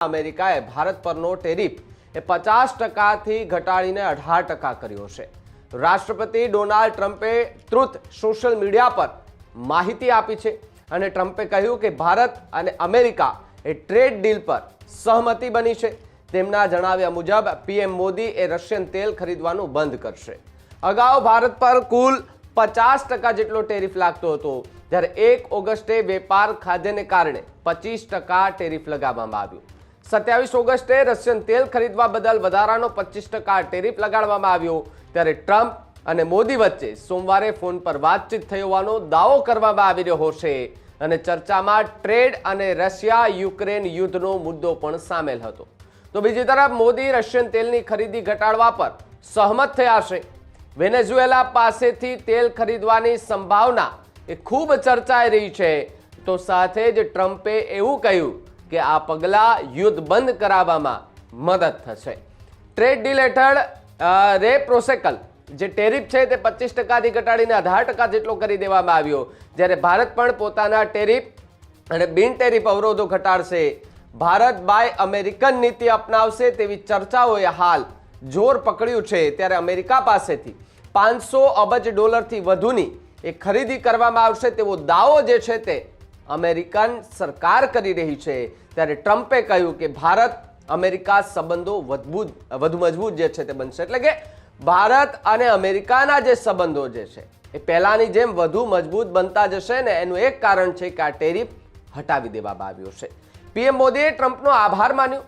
અમેરિકાએ ભારત પરનો ટેરિફ એ 50% ઘટાડીને 18% કર્યો છે। રાષ્ટ્રપતિ ડોનાલ્ડ ટ્રમ્પે ટ્રુથ સોશિયલ મીડિયા પર માહિતી આપી છે અને ટ્રમ્પે કહ્યું કે ભારત અને અમેરિકા એ ટ્રેડ ડીલ પર સહમતિ બની છે। તેમના જણાવ્યા મુજબ પીએમ મોદી એ રશિયન તેલ ખરીદવાનું બંધ કરશે। અગાઉ ભારત પર કુલ 50% જેટલો ટેરિફ લાગતો હતો, જ્યારે 1 ઓગસ્ટે વેપાર ખાદ્યને કારણે 25% ટેરિફ લગાવવામાં આવ્યું। 27 ઓગસ્ટે રશિયન તેલ ખરીદવા બદલ વધારાનો 25% ટેરિફ લગાડવામાં આવ્યો। ત્યારે ટ્રમ્પ અને મોદી વચ્ચે સોમવારે ફોન પર વાતચીત થઈ હોવાનો દાવો કરવામાં આવી રહ્યો છે અને ચર્ચામાં ટ્રેડ અને રશિયા યુક્રેન યુદ્ધનો મુદ્દો પણ સામેલ હતો। તો બીજી તરફ મોદી રશિયન તેલની ખરીદી ઘટાડવા પર સહમત થયા છે। વેનેઝુએલા પાસેથી તેલ ખરીદવાની સંભાવના એ ખૂબ ચર્ચાઈ રહી છે। તો સાથે જ ટ્રમ્પે એવું કહ્યું કે આ પગલાં યુદ્ધ બંધ કરાવવામાં મદદ થશે। ટ્રેડ ડીલ હેઠળ રેપ્રોસેકલ જે ટેરિફ છે તે 25%થી ઘટાડીને 18% જેટલો કરી દેવામાં આવ્યો, જ્યારે ભારત પણ પોતાના ટેરિફ અને બિન ટેરિફ અવરોધો ઘટાડશે। ભારત બાય અમેરિકન નીતિ અપનાવશે તેવી ચર્ચાઓએ હાલ જોર પકડ્યું છે। ત્યારે અમેરિકા પાસેથી $500 અબજ વધુની એ ખરીદી કરવામાં આવશે તેવો દાવો જે છે તે અમેરિકન સરકાર કરી રહી છે। ત્યારે ટ્રમ્પે કહ્યું કે ભારત અમેરિકા સંબંધો વધુ મજબૂત જે છે તે બનશે, એટલે કે ભારત અને અમેરિકાના જે સંબંધો જે છે એ પહેલાની જેમ વધુ મજબૂત બનતા જશે ને એનું એક કારણ છે કે આ ટેરિફ હટાવી દેવામાં આવ્યો છે। પીએમ મોદીએ ટ્રમ્પનો આભાર માન્યો।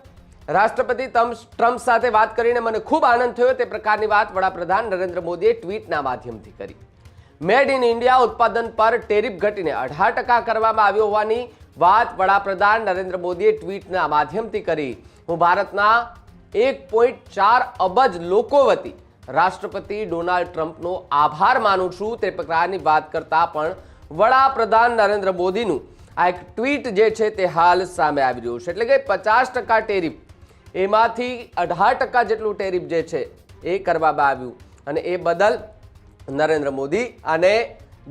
રાષ્ટ્રપતિ ટ્રમ્પ સાથે વાત કરીને મને ખૂબ આનંદ થયો તે પ્રકારની વાત વડાપ્રધાન નરેન્દ્ર મોદીએ ટ્વીટના માધ્યમથી કરી। મેડ ઇન ઇન્ડિયા ઉત્પાદન પર ટેરિફ ઘટીને 18% કરવામાં આવ્યો હોવાની વાત વડાપ્રધાન નરેન્દ્ર મોદીએ ટ્વીટના માધ્યમથી કરી। હું ભારતના 1.4 અબજ લોકો વતી રાષ્ટ્રપતિ ડોનાલ્ડ ટ્રમ્પનો આભાર માનું છું તે પ્રકારની વાત કરતા પણ વડાપ્રધાન નરેન્દ્ર મોદીનું આ એક ટ્વીટ જે છે તે હાલ સામે આવી રહ્યું છે। એટલે કે 50% ટેરિફ એમાંથી 18% જેટલું ટેરિફ જે છે એ કરવામાં આવ્યું અને એ બદલ નરેન્દ્ર મોદી અને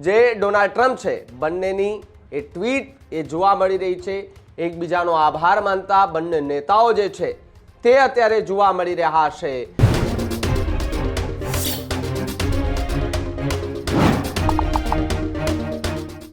જે ડોનાલ્ડ ટ્રમ્પ છે બંનેની એ ટ્વીટ એ જોવા મળી રહી છે। એકબીજાનો આભાર માનતા બંને નેતાઓ જે છે તે અત્યારે જોવા મળી રહ્યા છે।